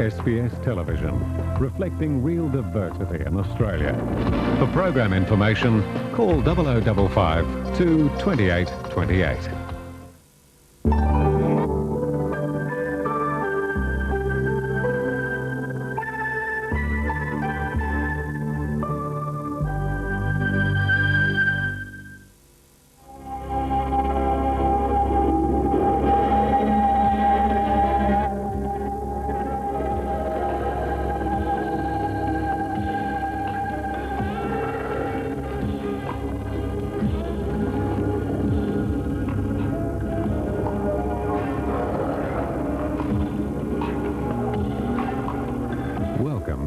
SBS television, reflecting real diversity in Australia. For program information, call 0055 2 28 28.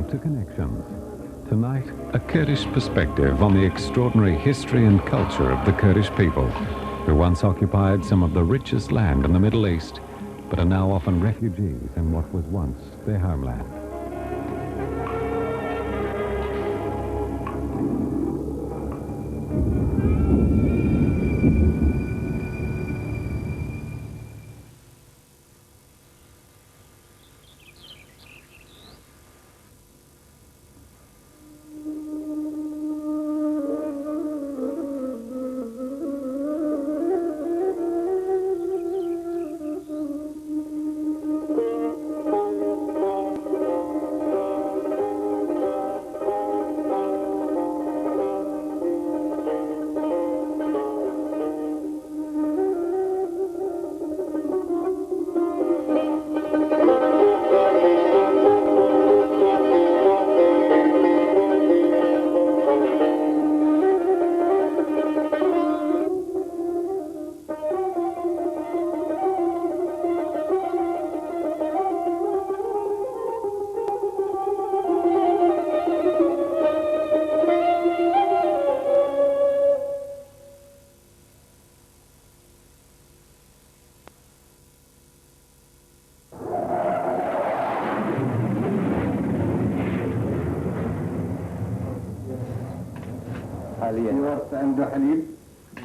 To Connections. Tonight, a Kurdish perspective on the extraordinary history and culture of the Kurdish people, who once occupied some of the richest land in the Middle East, but are now often refugees in what was once their homeland.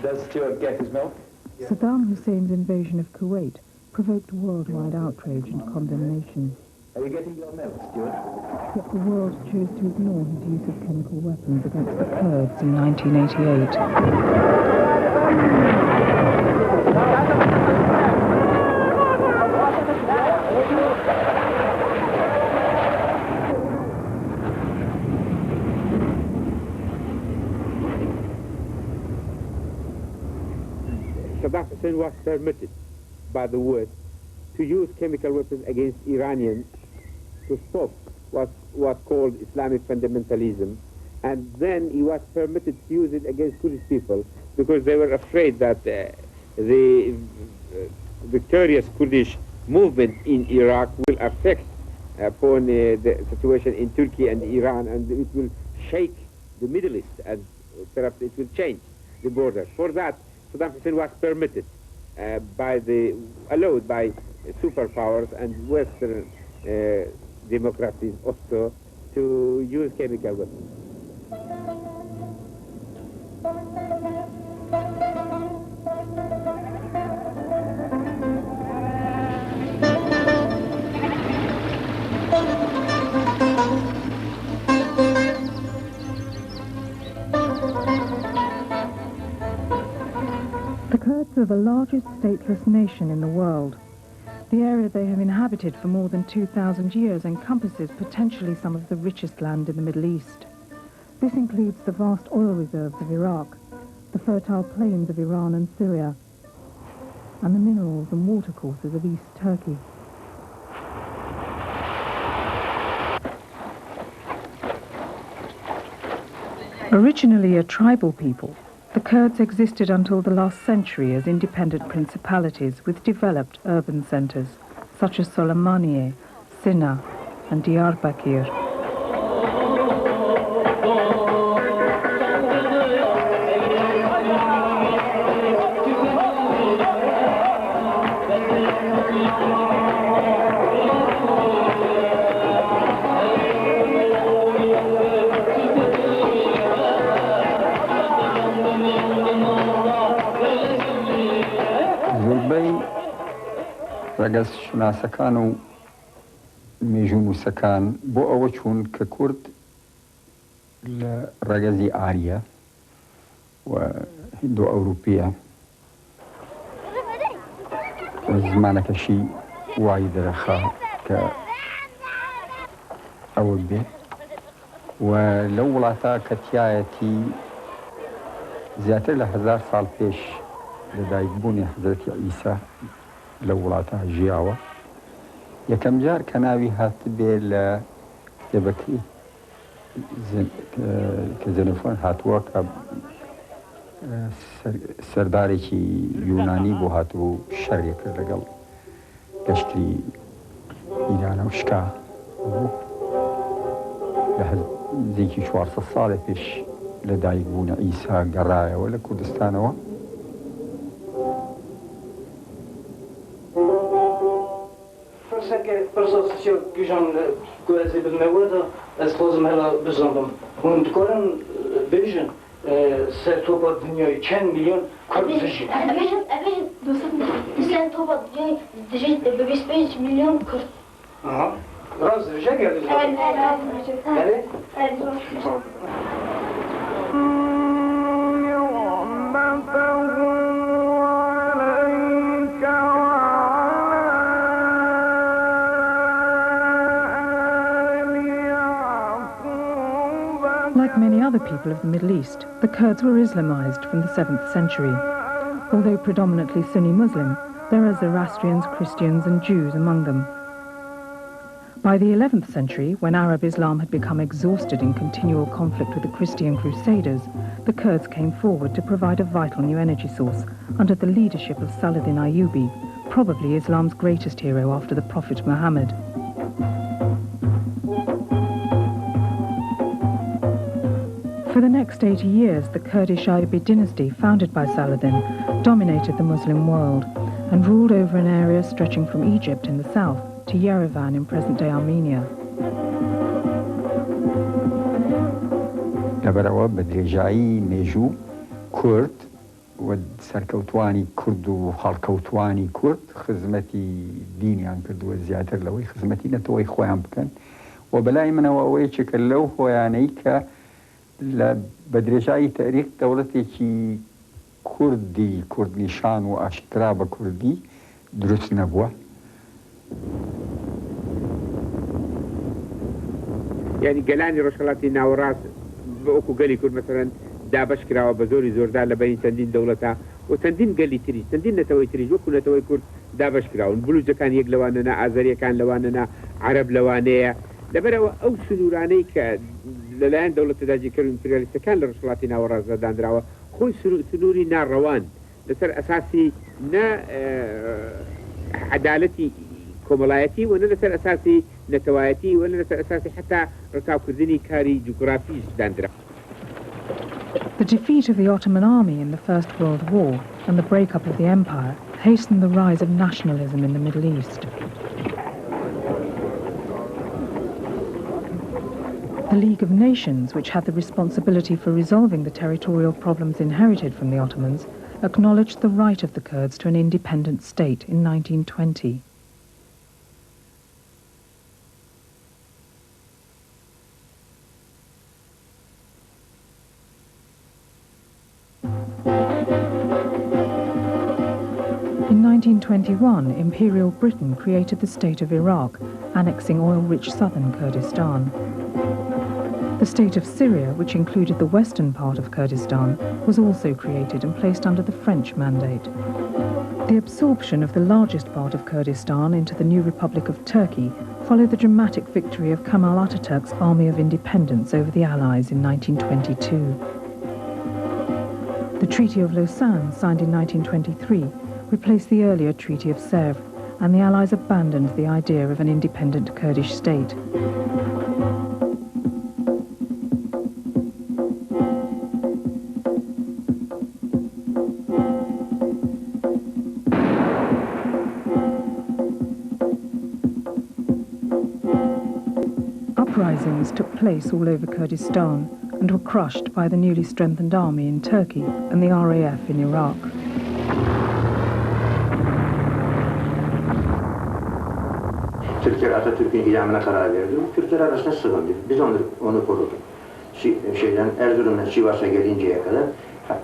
Does Stuart get his milk? Saddam Hussein's invasion of Kuwait provoked worldwide outrage and condemnation. Are you getting your milk, Stuart? Yet the world chose to ignore his use of chemical weapons against the Kurds in 1988. Saddam Hussein was permitted by the West to use chemical weapons against Iranians to stop what was called Islamic fundamentalism, and then he was permitted to use it against Kurdish people because they were afraid that the victorious Kurdish movement in Iraq will affect upon the situation in Turkey and Iran, and it will shake the Middle East, and perhaps it will change the border. For that, Saddam Hussein was permitted allowed by superpowers and Western democracies also to use chemical weapons. The Kurds are the largest stateless nation in the world. The area they have inhabited for more than 2,000 years encompasses potentially some of the richest land in the Middle East. This includes the vast oil reserves of Iraq, the fertile plains of Iran and Syria, and the minerals and watercourses of East Turkey. Originally a tribal people, the Kurds existed until the last century as independent principalities with developed urban centres, such as Soleimaniye, Sinna and Diyarbakir. ڕگەز شناسەکان و مێژوون و روسەکان بۆ ئەوە چوون کە کورد لە ڕێگەزی ئاریە و هندۆ ئەوروپیە زمانەکەشی وای دەرەخا کە ئەوە بێت و لەو وڵاتە کە تایەتی زیاتر لە 1000 ساڵ پێش لەدایکبوونی حەزرەتی عیسا لەو وڵاتە ژیاوە یەکەم جار کە ناوی هاتبێ لە کتێبەکەی کە زێنۆفۆن هاتووە کە سەردارێکی یونانی بۆ هاتبوو شەڕێ کرد لەگەڵ گەشتی ئیرانە و شکا بوو لە نزیکی 400 ساڵی پێش لەدایکبوونی عیسا گەڕایەوە لە کوردستانەوە Profesor Güjan Gözü bilmeyi de az lazım hala bizandım. Onun dükkanın bejin ser topa dünyayı 10 milyon Kürdistan. Evet, dostum. Sen topa dünyayı 25 milyon Kürt. Aha. Raz rıca geldi. Evet. Evet. Like many other people of the Middle East, the Kurds were Islamized from the 7th century. Although predominantly Sunni Muslim, there are Zoroastrians, Christians and Jews among them. By the 11th century, when Arab Islam had become exhausted in continual conflict with the Christian Crusaders, the Kurds came forward to provide a vital new energy source under the leadership of Saladin Ayyubi, probably Islam's greatest hero after the Prophet Muhammad. For the next 80 years, the Kurdish Ayyubi dynasty, founded by Saladin, dominated the Muslim world and ruled over an area stretching from Egypt in the south to Yerevan in present-day Armenia. لەبەرەوە بە درێژایی مێژوو کورد و سەرکەوتوانی کورد و هەڵکەوتوانی کورد خزمەتی دینیان کردووە زیاتر لەوەی خزمەتی نەتەوەی خۆیان بکەن و بەلای منەوە ئەوەیە چکە لەو هۆیانەی کە لە بە درێژایی تاریخ دەوڵەتێکی کوردی کوردنیشان و ئاشکرا بە کوردی دروست نەبووە. یعنی گەلانی ڕۆژهەڵاتی ناوەڕاست بە ئۆکو گەلی کورد مەسەڵەن دابەش کراوە بە زۆری زۆردا لە بەرین چەندین دەوڵەتە و چەندین گەلی تریش چەندین نەتەوەی تریش وەکو نەتەوەی کورد دابەش کراون بلوچەکان یەک لەوانەنا ئازەریەکان لەوانەنا عەرەب لەوانەیە لەبەرەوە ئەو سنوورانەی کە لەلایەن دەوڵەتە داگیرکەر و ئیمپریالیستەکان لە ڕۆژهەڵاتی ناوەڕاستدا دانراوە خۆی سنووری ناڕەوان لەسەر ئەساسی نە عەدالەتی کۆمەڵایەتی و نە لەسەر ئەساسی نەتەوایەتی و نە لەسەر ئەساسی حتا ڕکاوکردنی کاری جوگرافیش دانرا. The defeat of the Ottoman army in the First World War and the breakup of the empire hastened the rise of nationalism in the Middle East. The League of Nations, which had the responsibility for resolving the territorial problems inherited from the Ottomans, acknowledged the right of the Kurds to an independent state in 1920. In 1921, Imperial Britain created the state of Iraq, annexing oil-rich southern Kurdistan. The state of Syria, which included the western part of Kurdistan, was also created and placed under the French mandate. The absorption of the largest part of Kurdistan into the new Republic of Turkey followed the dramatic victory of Kemal Ataturk's Army of Independence over the Allies in 1922. The Treaty of Lausanne, signed in 1923, replaced the earlier Treaty of Sèvres, and the Allies abandoned the idea of an independent Kurdish state. Uprisings took place all over Kurdistan and were crushed by the newly strengthened army in Turkey and the RAF in Iraq. Czy Türkler Atatürk'ün idamına karar verdi. Türkler arasında sığındı. Biz onu koruduk. Erzurum'dan Sivas'a gelinceye kadar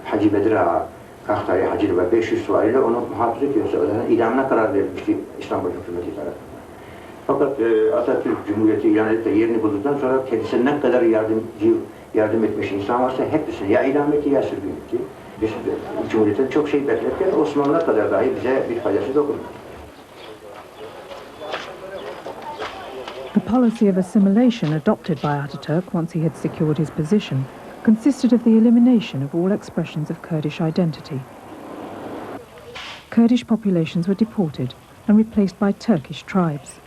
Hacı Bedir Ağa, Kahtari Hacı ve 500 süvariyle onu muhafaza ediyorsa idamına karar verilmişti İstanbul hükümeti tarafından. Fakat Atatürk Cumhuriyeti ilan edip de yerini bulduktan sonra kendisine ne kadar yardım etmiş insan varsa hepsini ya idam etti ya sürgün etti. Biz Cumhuriyet'ten çok şey beklerken Osmanlılar kadar dahi bize bir faydası dokundu. The policy of assimilation adopted by Ataturk once he had secured his position consisted of the elimination of all expressions of Kurdish identity. Kurdish populations were deported and replaced by Turkish tribes.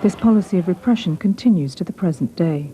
This policy of repression continues to the present day.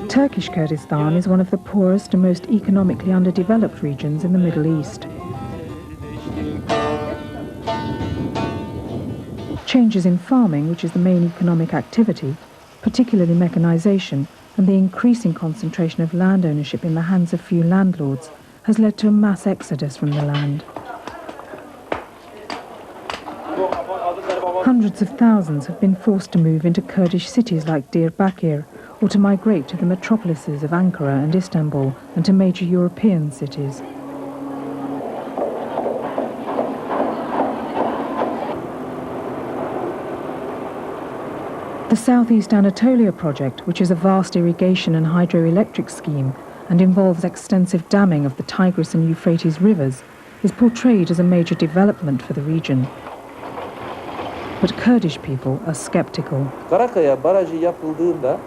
Turkish Kurdistan is one of the poorest and most economically underdeveloped regions in the Middle East. Changes in farming, which is the main economic activity, particularly mechanization, and the increasing concentration of land ownership in the hands of few landlords, has led to a mass exodus from the land. Hundreds of thousands have been forced to move into Kurdish cities like Diyarbakir, or to migrate to the metropolises of Ankara and Istanbul, and to major European cities. The Southeast Anatolia project, which is a vast irrigation and hydroelectric scheme and involves extensive damming of the Tigris and Euphrates rivers, is portrayed as a major development for the region. But Kurdish people are skeptical. Karakaya Barajı yapıldığında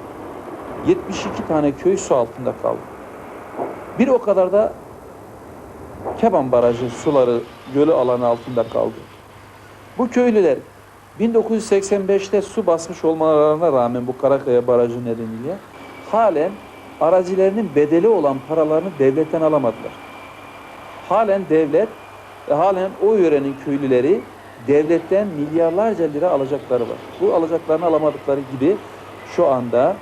72 tane köy su altında kaldı. Bir o kadar da Keban Barajı suları, gölü alanı altında kaldı. Bu köylüler 1985'te su basmış olmalarına rağmen bu Karakaya Barajı nedeniyle halen arazilerinin bedeli olan paralarını devletten alamadılar. Halen devlet ve halen o yörenin köylüleri devletten milyarlarca lira alacakları var. Bu alacaklarını alamadıkları gibi şu anda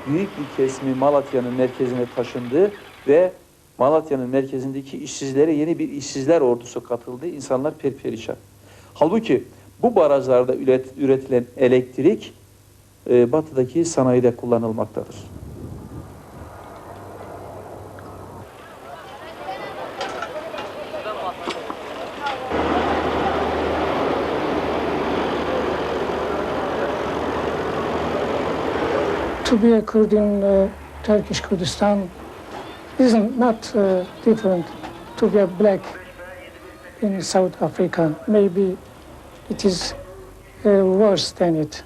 büyük bir kesimi Malatya'nın merkezine taşındı ve Malatya'nın merkezindeki işsizlere yeni bir işsizler ordusu katıldı. İnsanlar perperişan. Halbuki bu barajlarda üretilen elektrik batıdaki sanayide kullanılmaktadır. To be a Kurd in Turkish Kurdistan is not different to be a black in South Africa. Maybe it is worse than it.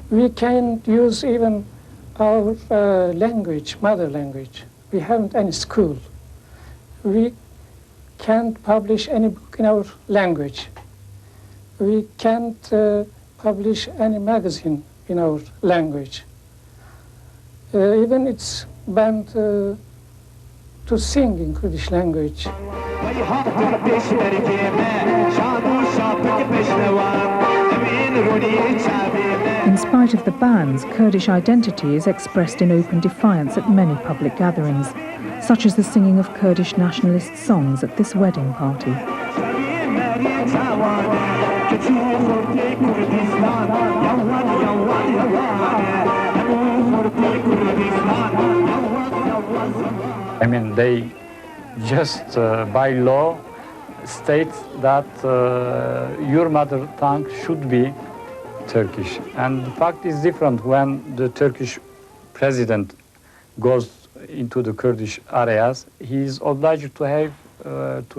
We can't use even our language, mother language. We haven't any school. We can't publish any book in our language. We can't publish any magazine in our language. Even it's banned to sing in Kurdish language. In spite of the bans, Kurdish identity is expressed in open defiance at many public gatherings, such as the singing of Kurdish nationalist songs at this wedding party. I mean, they just by law state that your mother tongue should be Turkish. And the fact is different when the Turkish president goes into the Kurdish areas. He is obliged to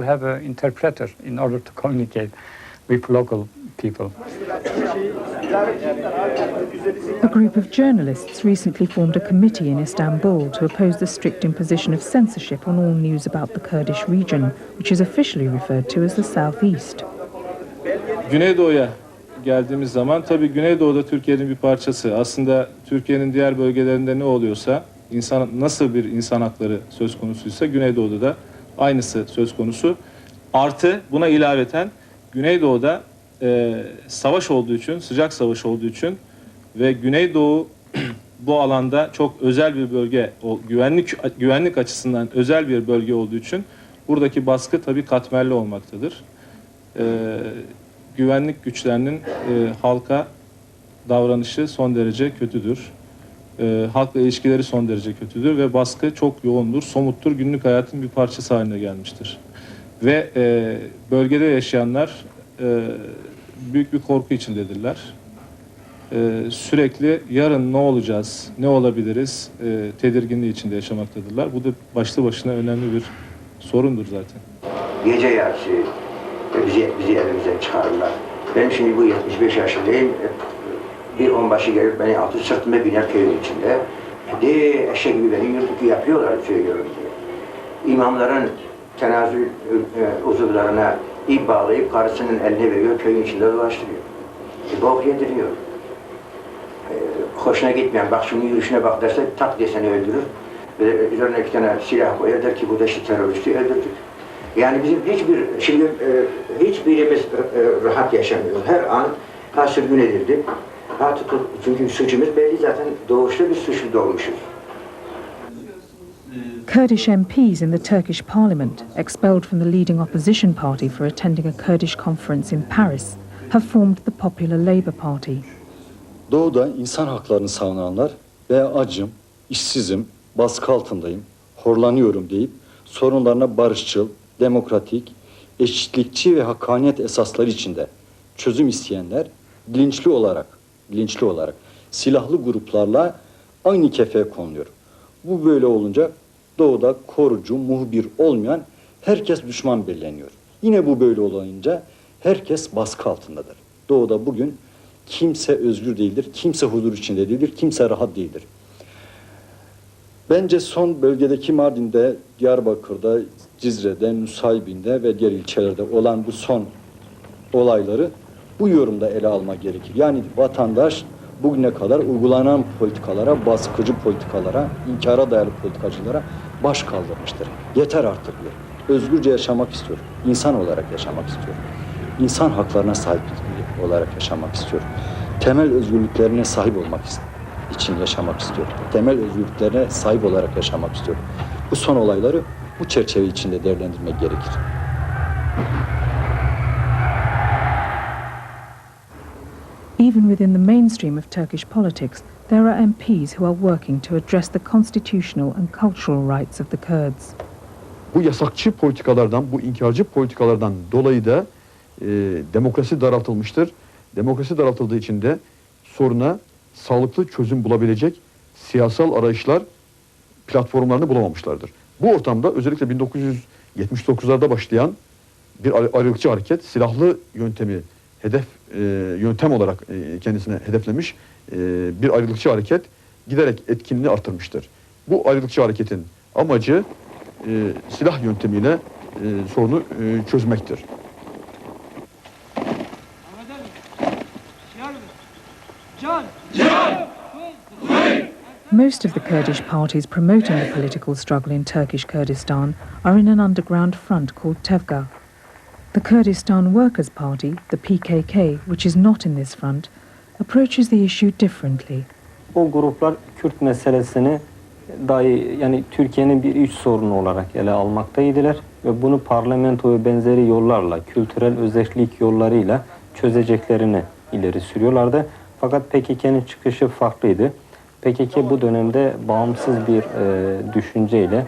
have an interpreter in order to communicate with local people. A group of journalists recently formed a committee in Istanbul to oppose the strict imposition of censorship on all news about the Kurdish region, which is officially referred to as the Southeast. Güneydoğu'ya geldiğimiz zaman tabii Güneydoğu'da Türkiye'nin bir parçası. Aslında Türkiye'nin diğer bölgelerinde ne oluyorsa, nasıl bir insan hakları söz konusuysa Güneydoğu'da da aynısı söz konusu. Artı buna ilaveten Güneydoğu'da savaş olduğu için, sıcak savaş olduğu için ve Güneydoğu bu alanda çok özel bir bölge, güvenlik açısından özel bir bölge olduğu için buradaki baskı tabii katmerli olmaktadır. Güvenlik güçlerinin halka davranışı son derece kötüdür. Halkla ilişkileri son derece kötüdür ve baskı çok yoğundur, somuttur, günlük hayatın bir parçası haline gelmiştir. Ve bölgede yaşayanlar büyük bir korku içindedirler. Sürekli yarın ne olacağız, ne olabiliriz tedirginliği içinde yaşamaktadırlar. Bu da başlı başına önemli bir sorundur zaten. Gece yarısı bizi evimizden çıkarırlar. Ben şimdi bu 75 yaşındayım. Bir onbaşı gelip beni altı sırtımda biner köyün içinde. Eşek gibi beni yürütüp yapıyorlar, söylüyorum diye. İmamların tenazül uzuvlarına ip bağlayıp karısının eline veriyor, köyün içinde dolaştırıyor. Bok yediriyor. Hoşuna gitmeyen, bak şunun yürüyüşüne bak derse tak diye seni öldürür. Ve üzerine bir tane silah koyar, der ki bu da işte teröristi öldürdük. Yani bizim hiçbirimiz rahat yaşamıyoruz. Her an sürgün edildik. Çünkü suçumuz belli zaten, doğuşta bir suçlu doğmuşuz. Kurdish MPs in the Turkish parliament, expelled from the leading opposition party for attending a Kurdish conference in Paris, have formed the Popular Labour Party. Doğu'da insan haklarını savunanlar veya acım, işsizim, baskı altındayım, horlanıyorum deyip sorunlarına barışçıl, demokratik, eşitlikçi ve hakkaniyet esasları içinde çözüm isteyenler bilinçli olarak silahlı gruplarla aynı kefeye konuluyor. Bu böyle olunca Doğu'da korucu, muhbir olmayan herkes düşman belleniyor. Yine bu böyle olunca herkes baskı altındadır. Doğu'da bugün kimse özgür değildir, kimse huzur içinde değildir, kimse rahat değildir. Bence son bölgedeki Mardin'de, Diyarbakır'da, Cizre'de, Nusaybin'de ve diğer ilçelerde olan bu son olayları bu yorumda ele almak gerekir. Yani vatandaş bugüne kadar uygulanan politikalara, baskıcı politikalara, inkara dayalı politikacılara baş kaldırmıştır. Yeter artık diyor. Özgürce yaşamak istiyor. İnsan olarak yaşamak istiyor. İnsan haklarına sahip olarak yaşamak istiyor. Temel özgürlüklerine sahip olmak için yaşamak istiyor. Temel özgürlüklerine sahip olarak yaşamak istiyor. Bu son olayları bu çerçeve içinde değerlendirmek gerekir. Even within the mainstream of Turkish politics, there are MPs who are working to address the constitutional and cultural rights of the Kurds. Bu yasakçı politikalardan, bu inkarcı politikalardan dolayı da demokrasi daraltılmıştır. Demokrasi daraltıldığı için de soruna sağlıklı çözüm bulabilecek siyasal arayışlar platformlarını bulamamışlardır. Bu ortamda özellikle 1979'larda başlayan bir ayrılıkçı hareket, silahlı yöntemi yöntem olarak kendisine hedeflemiş bir ayrılıkçı hareket giderek etkinliğini artırmıştır. Bu ayrılıkçı hareketin amacı silah yöntemiyle sorunu çözmektir. Most of the Kurdish parties promoting the political struggle in Turkish Kurdistan are in an underground front called Tevga. The Kurdistan Workers' Party, the PKK, which is not in this front, approaches the issue differently. O gruplar Kürt meselesini dahi yani Türkiye'nin bir iç sorunu olarak ele almaktaydılar ve bunu parlamento ve benzeri yollarla, kültürel özellik yollarıyla çözeceklerini ileri sürüyorlardı. Fakat PKK'nın çıkışı farklıydı. PKK bu dönemde bağımsız bir düşünceyle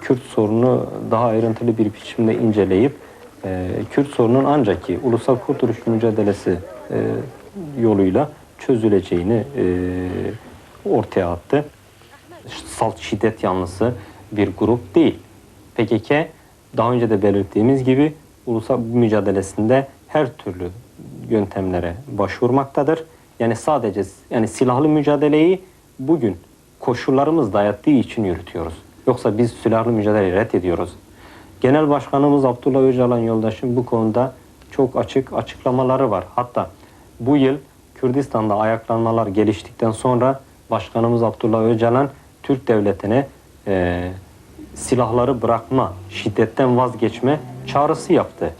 Kürt sorunu daha ayrıntılı bir biçimde inceleyip Kürt sorunun ancak ki ulusal kurtuluş mücadelesi yoluyla çözüleceğini ortaya attı. Salt şiddet yanlısı bir grup değil. PKK daha önce de belirttiğimiz gibi ulusal mücadelesinde her türlü yöntemlere başvurmaktadır. Yani sadece yani silahlı mücadeleyi bugün koşullarımız dayattığı için yürütüyoruz. Yoksa biz silahlı mücadeleyi reddediyoruz. Genel Başkanımız Abdullah Öcalan yoldaşım bu konuda çok açık açıklamaları var. Hatta bu yıl Kürdistan'da ayaklanmalar geliştikten sonra Başkanımız Abdullah Öcalan Türk devletine silahları bırakma, şiddetten vazgeçme çağrısı yaptı.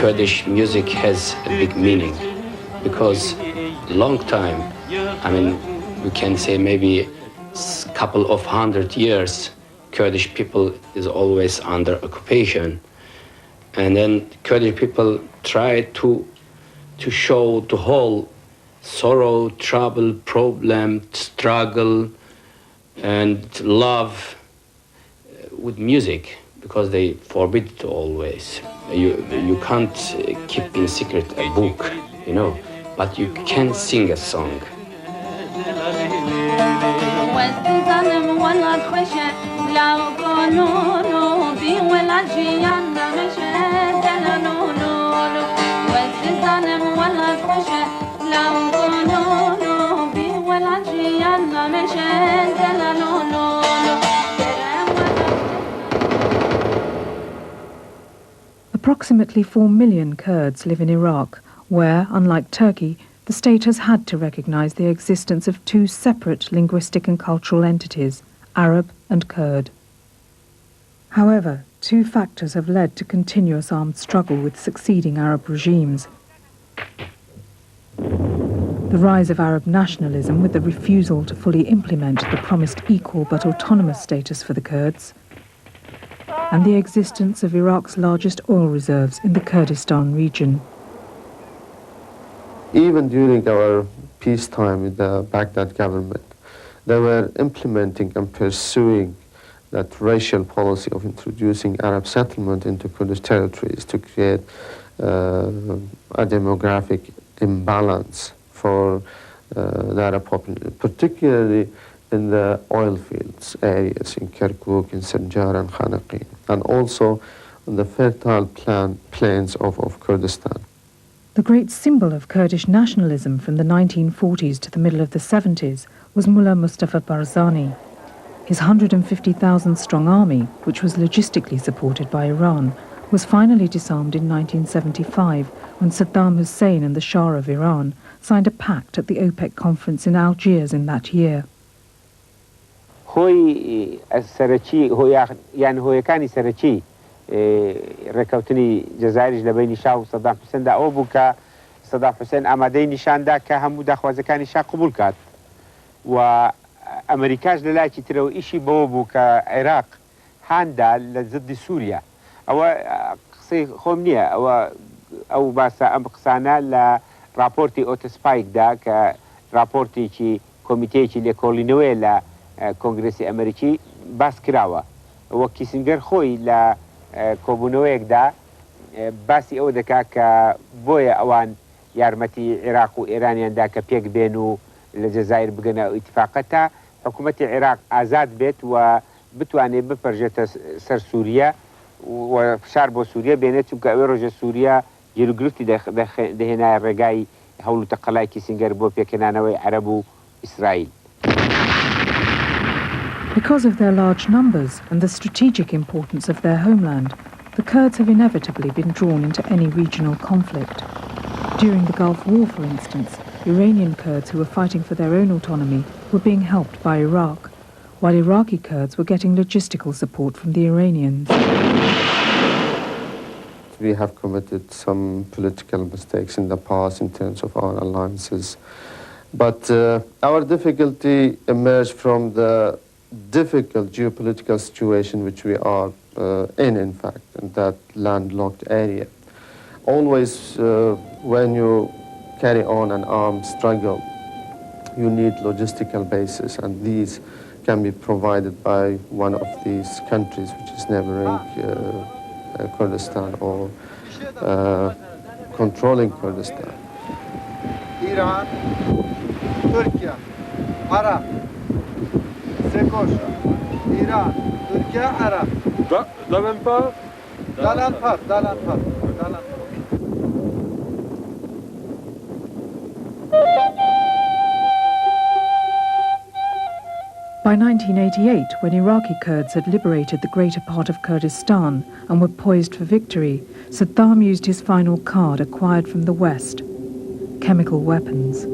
Kurdish music has a big meaning because long time, I mean, we can say maybe a couple of 100 years, Kurdish people is always under occupation. And then Kurdish people try to show the whole sorrow, trouble, problem, struggle, and love with music, because they forbid it always. You can't keep in secret a book, you know, but you can sing a song. Approximately 4 million Kurds live in Iraq, where, unlike Turkey, the state has had to recognize the existence of two separate linguistic and cultural entities, Arab and Kurd. However, two factors have led to continuous armed struggle with succeeding Arab regimes. The rise of Arab nationalism with the refusal to fully implement the promised equal but autonomous status for the Kurds, and the existence of Iraq's largest oil reserves in the Kurdistan region. Even during our peacetime with the Baghdad government, they were implementing and pursuing that racial policy of introducing Arab settlement into Kurdish territories to create a demographic imbalance for the Arab population, particularly in the oil fields areas in Kirkuk, in Sinjar and Khanaqin, and also on the fertile plains of Kurdistan. The great symbol of Kurdish nationalism from the 1940s to the middle of the 70s was Mullah Mustafa Barzani. His 150,000-strong army, which was logistically supported by Iran, was finally disarmed in 1975 when Saddam Hussein and the Shah of Iran signed a pact at the OPEC conference in Algiers in that year. هۆی سەرەکی یان هۆیەکانی سەرەکی ڕێکەوتنی جەزایریش لە بینی شاه و سەدام حوسێندا ئەوە بوو کە سەدام حوسێن ئامادەی نیشاندا کە هەموو داخوازەکانی شاه قبول کات و ئەمریکاش لە لایەکی ترەوە ئیشی بەوە بوو کە عێراق هاندا لە زدی سووریا ئەوە قسەی خۆم نییە ئەو باسە ئەم قسانە لە راپۆرتی ئۆتسپایکدا کە راپۆرتێکی کۆمیتەیەکی لێکۆڵینەوەیە لە کۆنگرسی ئەمریکی باس کراوە وە کیسینگەر خۆی لە کۆبوونەوەیەکدا باسی ئەوە دەکات کە بۆیە ئەوان یارمەتی عێراق و ئێرانیاندا کە پێک بێن و لە جەزایر بگەنە ئیتفاقە تا حکوومەتی عێراق ئازاد بێت و بتوانێت بپەرژێتە سەر سووریا و فشار بۆ سووریا بێنێت چونکە ئەوێ ڕۆژە سووریا گیرگرفتی دەهێنایە ڕێگای هەوڵ و تەقەڵای کیسینگەر بۆ پێکەنانەوەی عەرەب و ئیسرائیل. Because of their large numbers and the strategic importance of their homeland, the Kurds have inevitably been drawn into any regional conflict. During the Gulf War, for instance, Iranian Kurds who were fighting for their own autonomy were being helped by Iraq, while Iraqi Kurds were getting logistical support from the Iranians. We have committed some political mistakes in the past in terms of our alliances But our difficulty emerged from the difficult geopolitical situation which we are in fact, in that landlocked area. Always when you carry on an armed struggle, you need logistical bases, and these can be provided by one of these countries which is neighboring Kurdistan or controlling Kurdistan. Iran, Turkey, Arab, Sekosha, Iran, Turkey, Arab. Dalanpar? Dalanpar. By 1988, when Iraqi Kurds had liberated the greater part of Kurdistan and were poised for victory, Saddam used his final card acquired from the West: chemical weapons.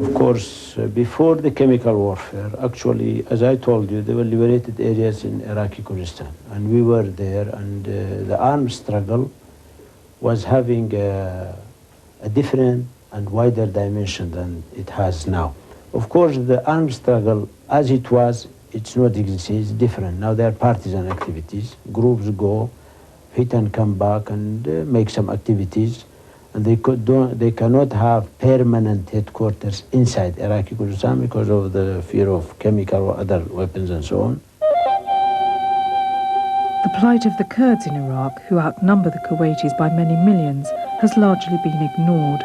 Of course, before the chemical warfare, actually, as I told you, there were liberated areas in Iraqi Kurdistan, and we were there, and the armed struggle was having a different and wider dimension than it has now. Of course, the armed struggle, as it was, it's not existing, it's different. Now there are partisan activities. Groups go, hit and come back and make some activities, and they cannot have permanent headquarters inside Iraqi Kurdistan because of the fear of chemical or other weapons and so on. The plight of the Kurds in Iraq, who outnumber the Kuwaitis by many millions, has largely been ignored.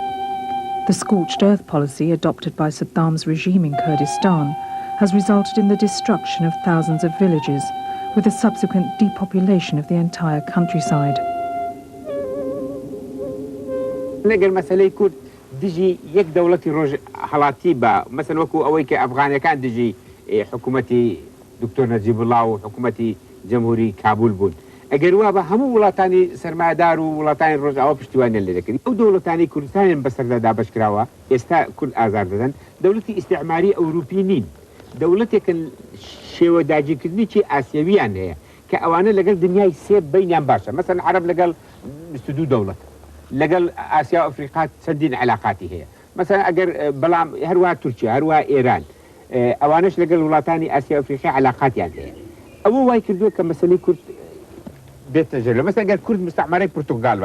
The scorched earth policy adopted by Saddam's regime in Kurdistan has resulted in the destruction of thousands of villages, with a subsequent depopulation of the entire countryside. نقل مسألة يكون ديجي يك دولتي روج حالاتي با مثلا وكو أويك أفغانيا كان ديجي حكومتي دكتور نجيب الله وحكومتي جمهوري كابول بون اگر وابا همو ولاتانی سرمایه‌دار و ولاتانی روج ئەوە پشتیوانیان لێ دەکرد ئەو دەوڵەتانی کوردستانیان بەسەردا دابەش کراوە ئێستا کورد ئازار دەدەن دەوڵەتی ئیستیعماری ئەوروپی نین دەوڵەتێکن شێوە داگیرکردنی ئاسیاویان هەیە کە ئەوانە لەگەڵ دنیای سێ بەینیان باشە مثلا عەرەب لەگەڵ 22 دەوڵەت لەگەڵ ئاسیا و ئەفریقا چەندین علاقاتی هەیە مثلا ئەگەر بەڵام هەروە تورکیا هەروە ئێران ئەوانەش لەگەڵ وڵاتانی ئاسیا و ئەفریقا علاقاتیان هەیە ئەوە وای کردووە کە مەسەلەی کورد بێتەجەلە مثلا ئەگەر کورد مستعمەرەی پورتوگال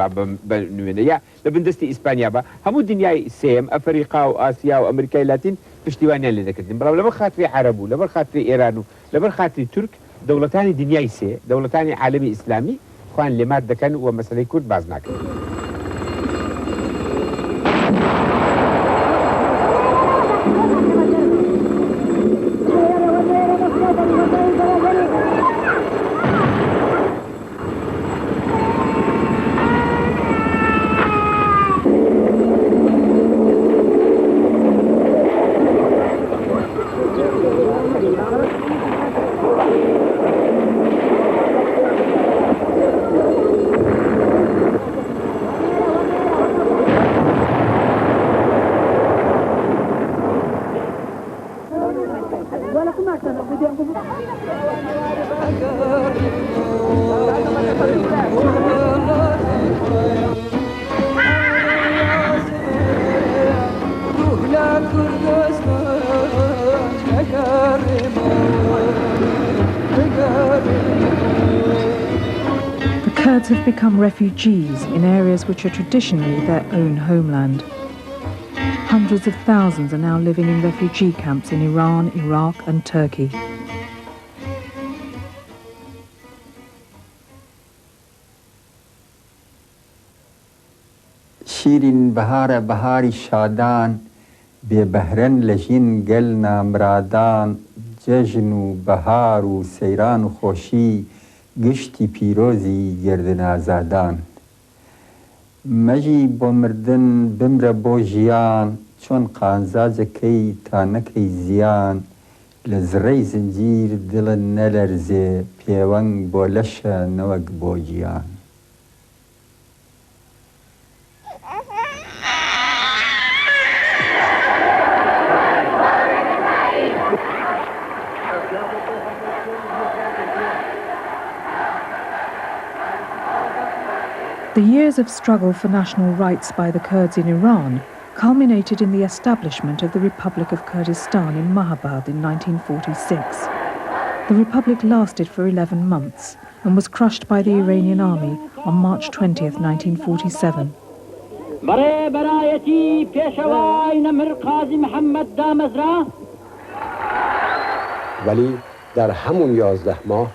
بنوێنە یا لە بندستی ئیسپانیا بە هەموو دنیای سێم ئەفریقا و ئاسیا و ئەمریکای لاتین پشتیوانیان لێ دەکردن بەڵام لەبەر خاتری عەرەب و لەبەر خاتری ئێران و لەبەر خاتری تورک دەوڵەتانی دنیای سێ دەوڵەتانی عالەمی ئیسلامی خوان لێمات دەکەن و مەسەلەی کورد باز ناکەن Kurds have become refugees in areas which are traditionally their own homeland. Hundreds of thousands are now living in refugee camps in Iran, Iraq and Turkey. شیرین بهار بهاری شادان به بهرن لجین گل نامرادان جشن و بهار و سیران و خوشی گشتی پیروزی گردن آزادان مجی با مردن بمره با جیان چون قانزازکی تا نکی زیان لزری زنجیر دل نلرزه پیوان با لشه نوک با جیان The years of struggle for national rights by the Kurds in Iran culminated in the establishment of the Republic of Kurdistan in Mahabad in 1946. The republic lasted for 11 months and was crushed by the Iranian army on March 20th, 1947. ولی در همون 11 ماه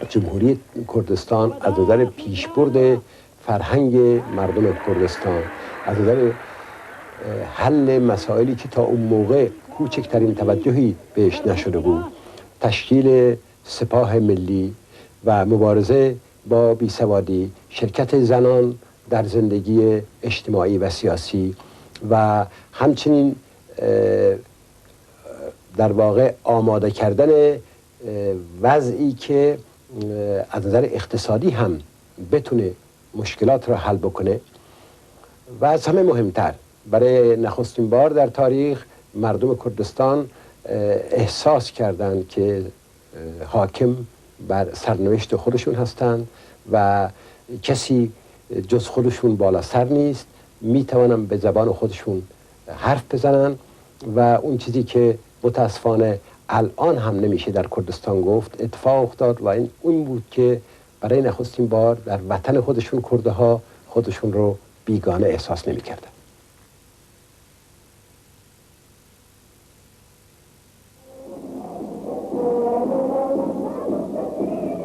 جمهوری کردستان از نظر پیشبرد فرهنگ مردم کردستان، از نظر حل مسائلی که تا اون موقع کوچکترین توجهی بهش نشده بود، تشکیل سپاه ملی و مبارزه با بیسوادی، شرکت زنان در زندگی اجتماعی و سیاسی و همچنین در واقع آماده کردن وضعی که از نظر اقتصادی هم بتونه مشکلات را حل بکنه و از همه مهمتر برای نخستین بار در تاریخ مردم کردستان احساس کردند که حاکم بر سرنوشت خودشون هستند و کسی جز خودشون بالا سر نیست، میتوانن به زبان خودشون حرف بزنن و اون چیزی که متاسفانه الان هم نمیشه در کردستان گفت اتفاق افتاد و اون بود که برای نخستین بار در وطن خودشون کردها خودشون رو بیگانه احساس نمی‌کردن.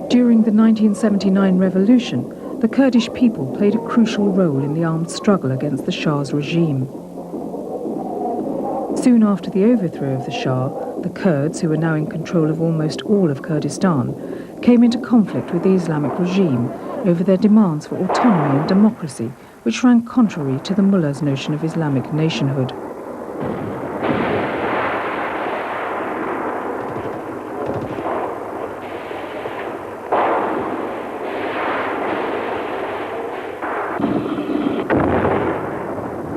During the 1979 revolution, the Kurdish people played a crucial role in the armed struggle against the Shah's regime. Soon after the overthrow of the Shah, the Kurds, who were now in control of almost all of Kurdistan, came into conflict with the Islamic regime over their demands for autonomy and democracy, which ran contrary to the mullah's notion of Islamic nationhood.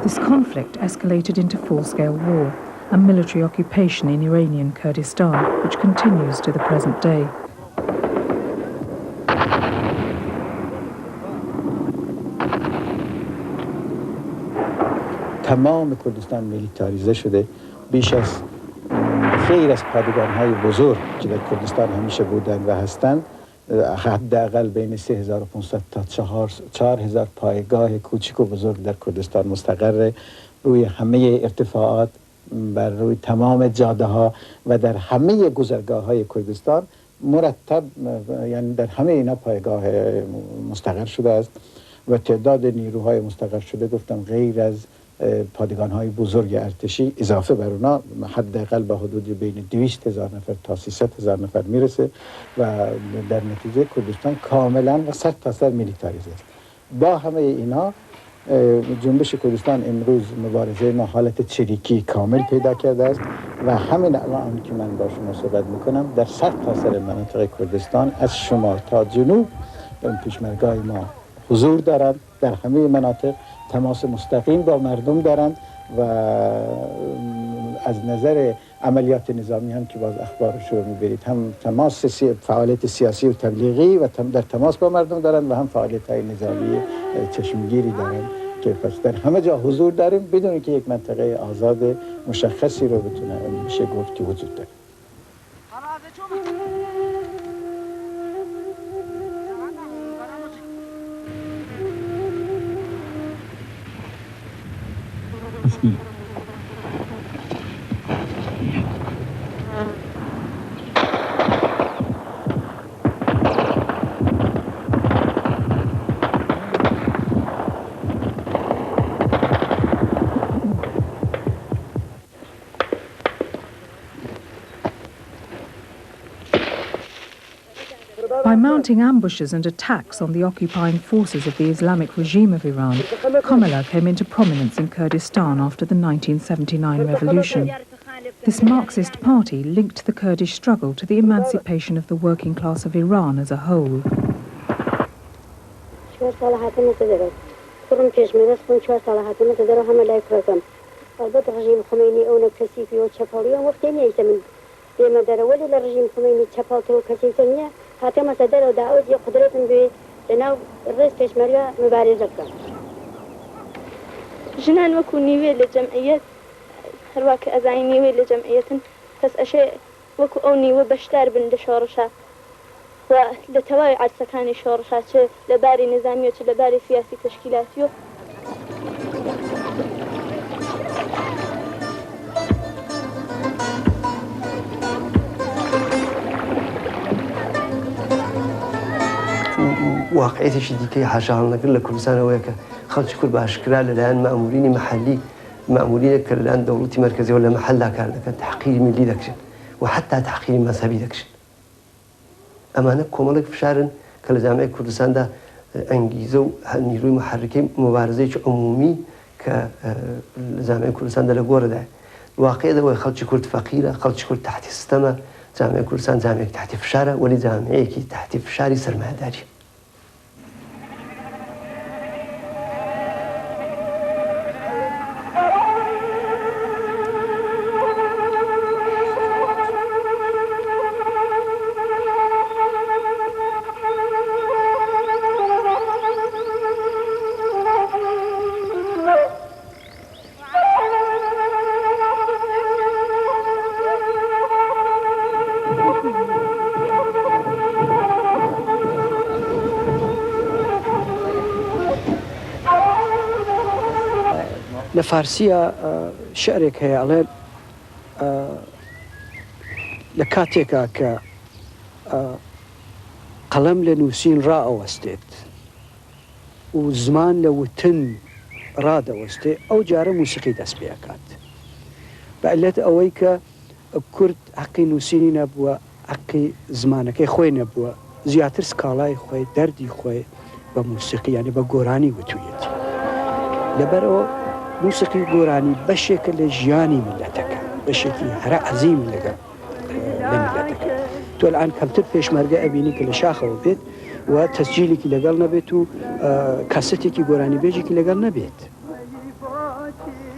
This conflict escalated into full-scale war and military occupation in Iranian Kurdistan, which continues to the present day. تمام کردستان میلیتاریزه شده. بیش از خیر از پادگان‌های بزرگ که در کردستان همیشه بودند و هستند، حداقل بین 3500 تا 4000 پایگاه کوچک و بزرگ در کردستان مستقر روی همه ارتفاعات، بر روی تمام جاده ها و در همه گذرگاه های کردستان مرتب، یعنی در همه اینا پایگاه مستقر شده است و تعداد نیروهای مستقر شده گفتم غیر از پادگان‌های بزرگ ارتشی اضافه بر اونا حداقل به حدود بین 200,000 نفر تا 300,000 نفر میرسه و در نتیجه کردستان کاملا و سر تا سر میلیتاریزه است. با همه اینا جنبش کردستان امروز مبارزه ما حالت چریکی کامل پیدا کرده است و همین الان که من با شما صحبت میکنم در سر تا سر مناطق کردستان از شمال تا جنوب پیشمرگاه ما حضور دارند، در همه مناطق تماس مستقیم با مردم دارند و از نظر عملیات نظامی هم که باز اخبارش رو میبرید هم تماس فعالیت سیاسی و تبلیغی و در تماس با مردم دارند و هم فعالیت های نظامی چشمگیری دارند که پس در همه جا حضور داریم بدون که یک منطقه آزاد مشخصی رو بتونه میشه گفت که وجود داره. By mounting ambushes and attacks on the occupying forces of the Islamic regime of Iran, Komala came into prominence in Kurdistan after the 1979 revolution. This Marxist party linked the Kurdish struggle to the emancipation of the working class of Iran as a whole. حتی مثلا در دعوت یا قدرت به لناو الرئيس بيشمريا مبارزة كان جنان وكو نيوي لجمعية هرواك أزاي نيوي لجمعية بس أشياء وكو أو نيوي بشتار بند شورشا ولتواي عرسكاني شورشا لباري نظامي لباري سياسي تشكيلاتيو واقعية شديدة حاشا نقول لك كردستان وياك خلش كل باشكال الآن مأمورين محلي مأمورين الآن دولتي مركزية ولا محلها كان تحقير ملي دكشن وحتى تحقير مذهبي دكشن أمانة كومالك في شارن كالجامعة كردستان ده أنجيزو نيروي محركين مبارزة عمومي كالجامعة كردستان ده لجورة ده الواقع ده خلش كرد فقيرة خلش كرد تحت السماء جامعة كردستان جامعة تحت فشارة ولي جامعة كي تحت فشاري سرمایه‌داری لفارسية شعرك هي على لكاتيكا ك قلم لنوسين راء وستيت وزمان لوتن راد وستيت أو جار موسيقى تسبيحات بقلت أويك كرد حقي نوسيني نبوا حقي زمانك خوي نبوا زياتر سكالاي خوي دردي خوي بموسيقى يعني بقوراني وتويتي لبرو موسيقى قوراني بشكل جياني ملتك بشكل هراء عظيم لك لملتك تو الآن كم ترفيش مرقى أبيني كل شاخة وبيت وتسجيلي كي لقلنا بيت وكاسيتي كي قوراني بيجي كي لقلنا بيت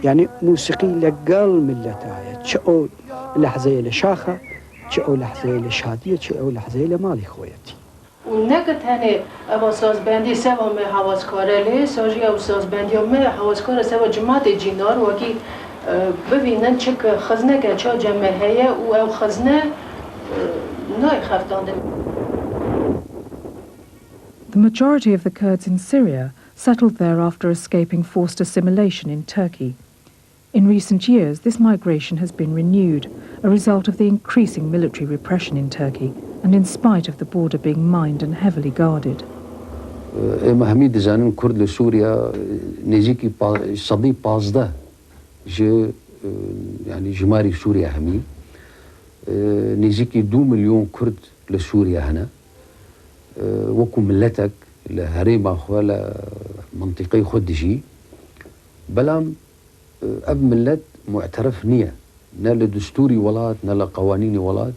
يعني موسيقى لقل ملتها تشعو لحظة لشاخة تشعو لحظة لشادية تشعو لحظة لمالي خويتي ونكت هني أبو ساز بندي سوا ما حواس كارله ساجي أبو ساز بندي ما حواس كار سوا جماعة جينار وكي ببینن چه خزنه که چه جمعه و خزنه نای خفتانده. The majority of the Kurds in Syria settled there after escaping forced assimilation in Turkey. In recent years, this migration has been renewed, a result of the increasing military repression in Turkey, and in spite of the border being mined and heavily guarded. حمید زنان کرد لسوریا نزیکی صدی 15 يعني جماري سوريا همي نزيكي 2 مليون كرد لسوريا هنا وكو ملتك لهريمة خوالة منطقي خدجي بلام أب ملت معترف نية نال دستوري ولات نال قوانيني ولات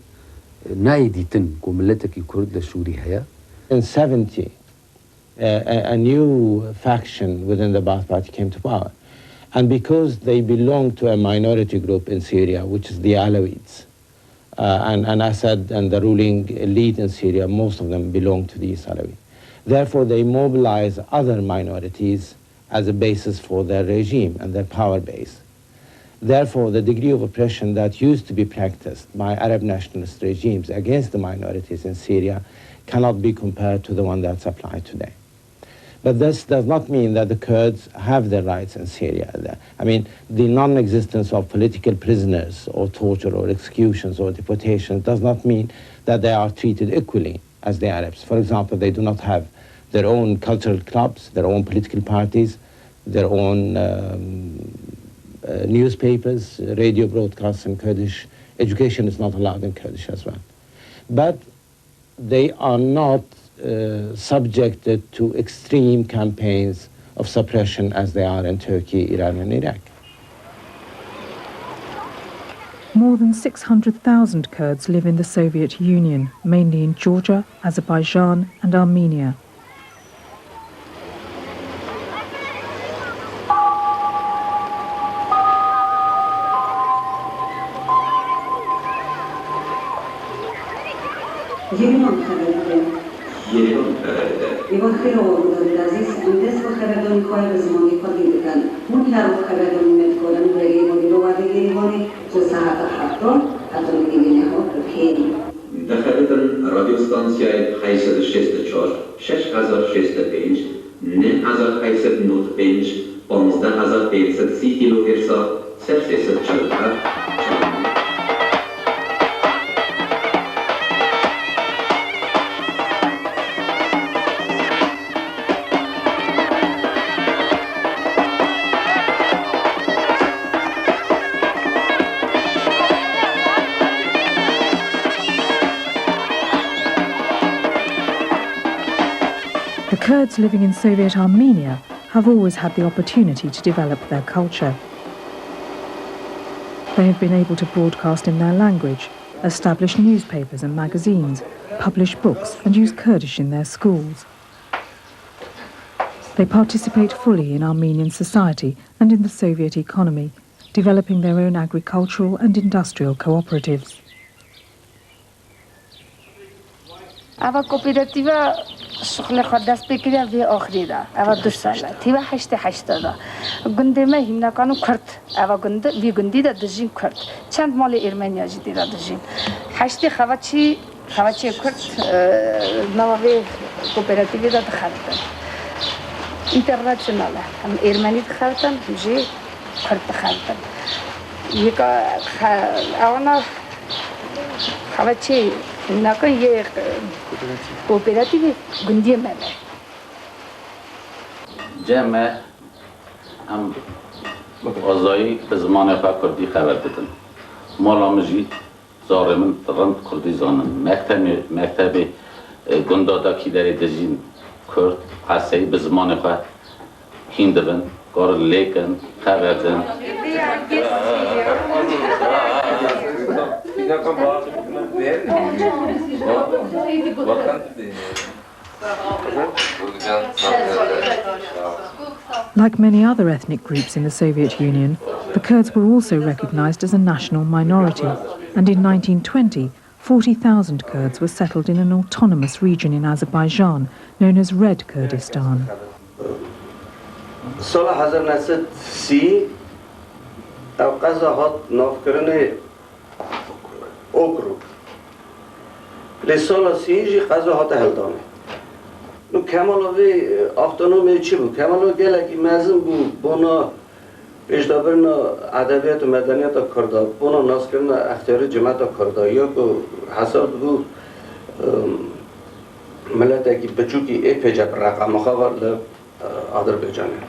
نايدي تن كو ملتك كرد لسوريا هيا. In 70 a new faction within the Ba'ath Party came to power. And because they belong to a minority group in Syria, which is the Alawites, and Assad and the ruling elite in Syria, most of them belong to these Alawites. Therefore, they mobilize other minorities as a basis for their regime and their power base. Therefore, the degree of oppression that used to be practiced by Arab nationalist regimes against the minorities in Syria cannot be compared to the one that's applied today. But this does not mean that the Kurds have their rights in Syria. I mean, the non-existence of political prisoners or torture or executions or deportations does not mean that they are treated equally as the Arabs. For example, they do not have their own cultural clubs, their own political parties, their own newspapers, radio broadcasts in Kurdish. Education is not allowed in Kurdish as well. But they are not subjected to extreme campaigns of suppression as they are in Turkey, Iran and Iraq. More than 600,000 Kurds live in the Soviet Union, mainly in Georgia, Azerbaijan and Armenia. یکم کرده. ایوان خیلی آوردن عزیز اندس و خبردانی خواهی بزمانی خواهی بکن. من هر و خبردانی میکنم برای ایوانی رو وارد ایوانی تو ساعت هفتم حتی ایوانی ها خیلی. دخلتن رادیو ستانسیای 864 6605 9895 15530 کیلوهرتز سرسیست چلتر. The Kurds living in Soviet Armenia have always had the opportunity to develop their culture. They have been able to broadcast in their language, establish newspapers and magazines, publish books and use Kurdish in their schools. They participate fully in Armenian society and in the Soviet economy, developing their own agricultural and industrial cooperatives. اول کوپراتیو شغل خود دست بگیره وی آخری دا اول 2 ساله تیوا 80 گنده ما هم نکانو کرد اول گنده وی گندی دا دژین کرد چند مال ارمنیا جدی دا دژین 8 خواچی کرد نوابی کوپراتیو دا دخلتن اینترنشناله هم ارمنی دخلتن جی کرد دخلتن یک اونا خواچی نکن یه کوپراتیو گندی مله جمع هم آزایی به زمان خواه کردی خبر بدن مالا مجی زارمن رند کردی زانم مکتب گندادا کی در دجین کرد قصهی به زمان خواه هیندرن کار لیکن خبر دن Like many other ethnic groups in the Soviet Union, the Kurds were also recognized as a national minority, and in 1920, 40,000 Kurds were settled in an autonomous region in Azerbaijan known as Red Kurdistan. سال 1930 قضاهات نافکرن اوکرو لسال 30 قضاهات هلدامه نو کمالاوی آفتانومی چی بود؟ کمالاوی گلکی مزم بود بنا پیشدابرنا ادبیات و مدنیات کرده بنا ناس کردن اختیاری جماعت کرده یا که حساب بود ملت که بچوکی ای پیجب رقم خواه لآذربایجانه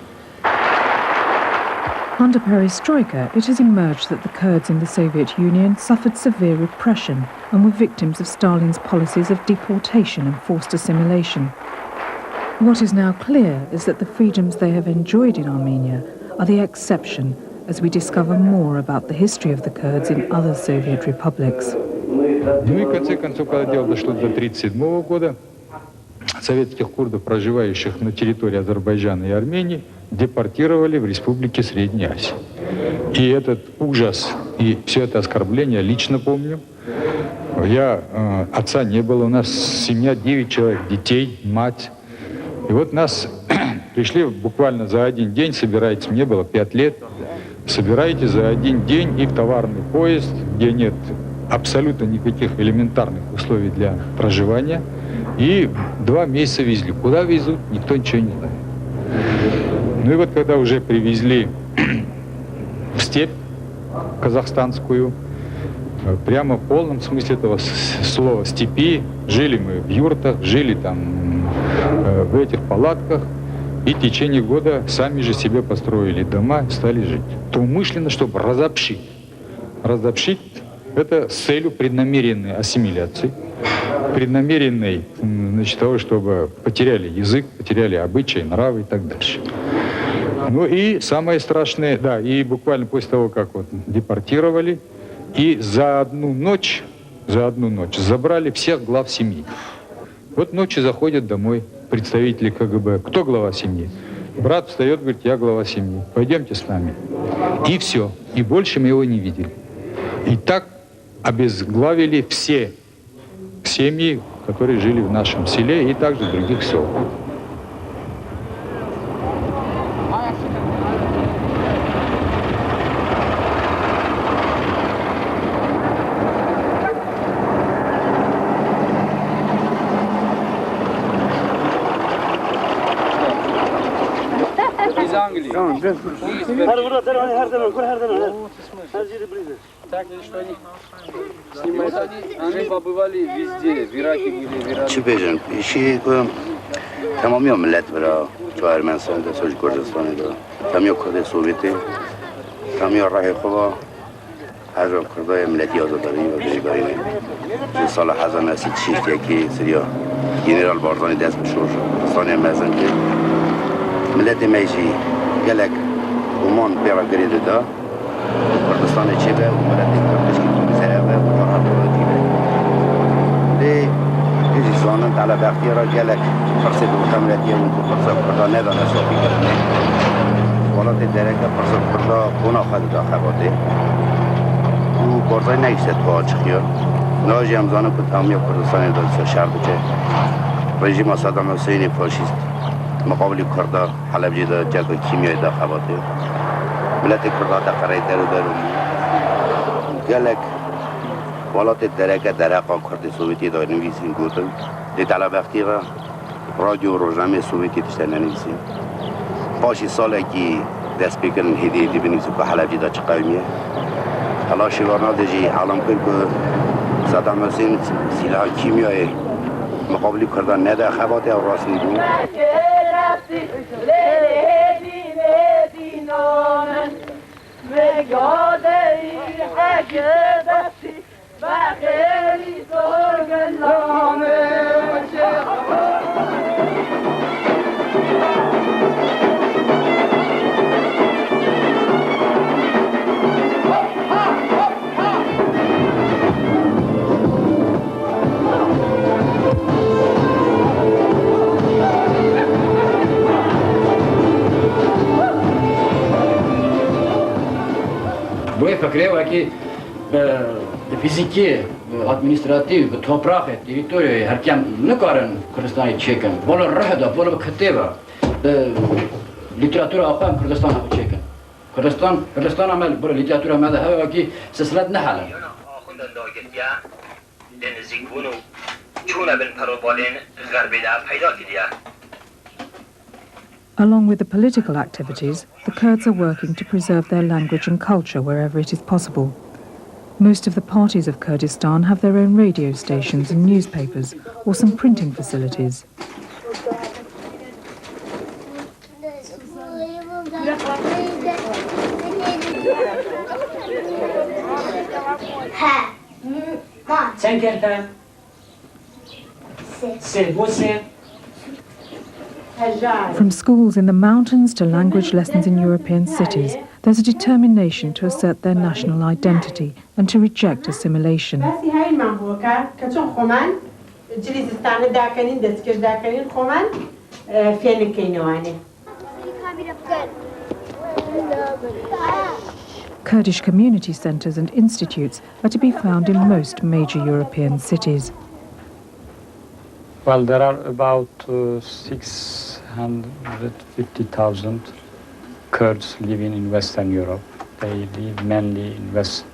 Under perestroika, it has emerged that the Kurds in the Soviet Union suffered severe repression and were victims of Stalin's policies of deportation and forced assimilation. What is now clear is that the freedoms they have enjoyed in Armenia are the exception as we discover more about the history of the Kurds in other Soviet republics. Ну и в конце концов, когда дело дошло до 1937 года, советских курдов, проживающих на территории Азербайджана и Армении, депортировали в республики Средней Азии. И этот ужас, и все это оскорбление лично помню. Отца не было, у нас семья 9 человек, детей, мать. И вот нас пришли буквально за один день, собираете, мне было 5 лет, собираете за один день и в товарный поезд, где нет абсолютно никаких элементарных условий для проживания, и 2 месяца везли. Куда везут, никто ничего не знает. Ну и вот когда уже привезли в степь казахстанскую, прямо в полном смысле этого слова степи, жили мы в юртах, жили там в этих палатках, и в течение года сами же себе построили дома, стали жить. То умышленно, чтобы разобщить. Разобщить это с целью преднамеренной ассимиляции, преднамеренной, значит, того, чтобы потеряли язык, потеряли обычаи, нравы и так дальше. Ну и самое страшное, да, и буквально после того, как вот депортировали, и за одну ночь забрали всех глав семьи. Вот ночью заходят домой представители КГБ. Кто глава семьи? Брат встает, говорит, я глава семьи. Пойдемте с нами. И все. И больше мы его не видели. И так обезглавили все семьи, которые жили в нашем селе и также в других селах. چی بیشتر ایشی که تمامی ملت برا جوار منسان ده سوج کردستان ده تمامی کرد سوویتی تمامی راه خوبا هر کردای ملتی آزاداری و بزرگی نه سال 1936 یکی سریا جنرال بارزانی دست بشور ثانیه مزن که ملت میشی گلک گمان پیرا گرید ده کردستان چه به و ملت کردش که تو بزره و هر کردی به دیگه زانن تعالی وقتی را گلک فرصت بخملتی اون کو فرصت کرده ندانه صافی کرده ولات درک فرصت کرده کونا خود داخواته او بارزای نگشته تو آچخیار ناجی همزانه که تمامی کردستان داد شهر بچه رژیم صدام حسین فاشیست مقابل کرده حلب جدا جگه کیمیای داخواته ملت کرده تقریه درو گلک ولات درک درقا کرد سوویتی دار نویسین گوتن دی طلا وقتی را رادیو روزنامه سوویتی تشتر نویسین پاشی ساله کی دست بکرن هدیه بنویسن که حلب جدا چه قومیه حالا شوارنا دیجی علم کن که صدام حسین سلاح کیمیایی مقابل کردن نده خواته و راست نیدون Voi făcreau aici de fizicie, administrativ, toprağı, teritoriu, herkem ne kadar Kürdistan'ı çeken. Bolu rahda, bolu kateva. Literatura akam Kürdistan'ı çeken. Kürdistan amel, bolu literatura amel hava ki silsilet ne hala. نزدیک بونو چون ابن پروبالین غربی در پیدا کردیا. Along with the political activities, the Kurds are working to preserve their language and culture wherever it is possible. Most of the parties of Kurdistan have their own radio stations and newspapers, or some printing facilities. From schools in the mountains to language lessons in European cities, there's a determination to assert their national identity and to reject assimilation. Kurdish community centres and institutes are to be found in most major European cities. Well, there are about 650,000 Kurds living in Western Europe. They live mainly in West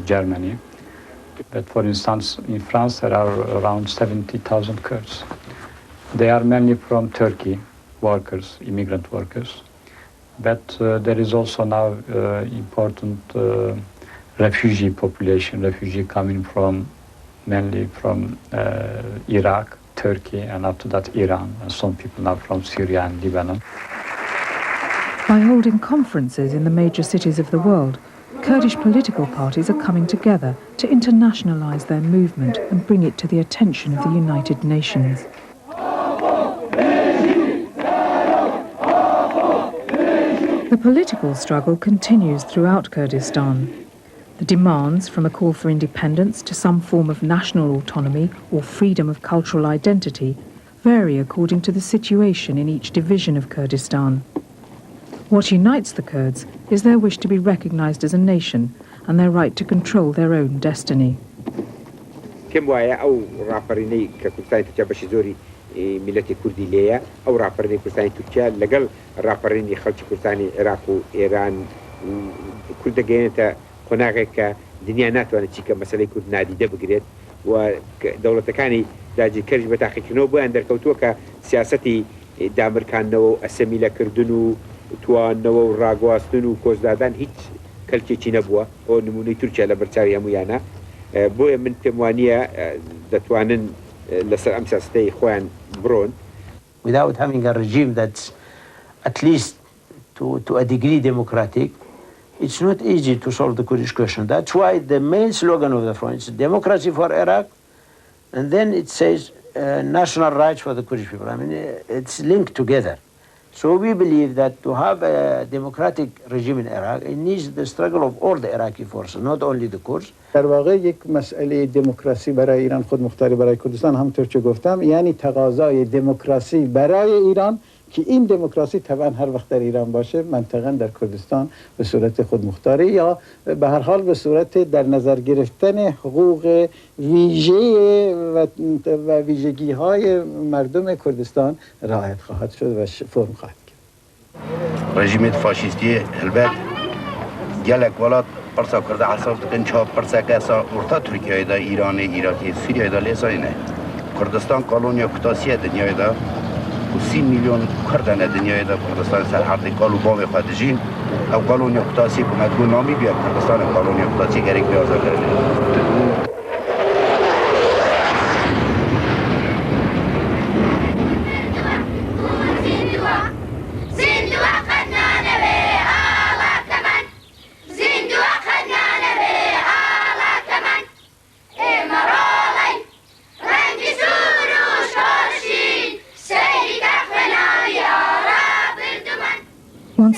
Germany. But for instance, in France, there are around 70,000 Kurds. They are mainly from Turkey, workers, immigrant workers. But there is also now important refugee population, refugee coming from mainly from Iraq, Turkey, and after that Iran, and some people now from Syria and Lebanon. By holding conferences in the major cities of the world, Kurdish political parties are coming together to internationalize their movement and bring it to the attention of the United Nations. The political struggle continues throughout Kurdistan. The demands, from a call for independence to some form of national autonomy or freedom of cultural identity, vary according to the situation in each division of Kurdistan. What unites the Kurds is their wish to be recognized as a nation and their right to control their own destiny. پێم وایە ئەو ڕاپەڕینەی کە کوردستانی تورکیا بەشی زۆری میلەتی کوردی لێیە ئەو ڕاپەڕینەی کوردستانی تورکیا لەگەڵ ڕاپەڕینی خەڵکی کوردستانی عێراق و ئێران کورد دەگەێنێتە قۆناغێک کە دنیا ناتوانێت چیکە مەسەلەی کورد نادیدە بگرێت و دەوڵەتەکانی داگیرکەریش بە تاقیکردنەوە بۆیان دەرکەوتووە کە سیاسەتی دامرکاندنەوە و ئەسەمیلەکردن و توانەوە و ڕاگواستن و کۆزدادان هیچ کەلکێکی نەبووە ئەو نمونەی تورکیا لە بەرچاوی هەمویانە بۆیە من پێم وانییە دەتوانن لەسەر ئەم سیاستەی خۆیان بڕۆن. Without having a regime that's at least to a degree democratic, it's not easy to solve the Kurdish question. That's why the main slogan of the front is democracy for Iraq, and then it says national rights for the Kurdish people. I mean, it's linked together. So we believe that to have a democratic regime in Iraq, it needs the struggle of all the Iraqi forces, not only the Kurds. در واقع یک مسئله دموکراسی برای ایران، خودمختاری برای کردستان، همونطور که گفتم یعنی تقاضای دموکراسی برای ایران که این دموکراسی طبعا هر وقت در ایران باشه منطقا در کردستان به صورت خودمختاری یا به هر حال به صورت در نظر گرفتن حقوق ویژه و ویژگی های مردم کردستان رعایت خواهد شد و فرم خواهد گرفت. رژیم فاشیستی البته گلک ولات پرسا کرده حساب دکن چه پرسا که اسا ارتا ترکیه دا ایران عراقی سوریه دا لیسا اینه کردستان کالونیا کتاسیه دنیای دا و 30 میلیون کردن دنیای دا کردستان سرحد کالو باوی خودجین او کالونیا کتاسی که مدگو نامی بیاد کردستان کالونیا کتاسی گریک بیازا کرده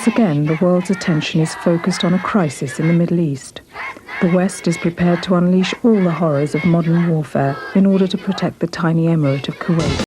Once again, the world's attention is focused on a crisis in the Middle East. The West is prepared to unleash all the horrors of modern warfare in order to protect the tiny emirate of Kuwait.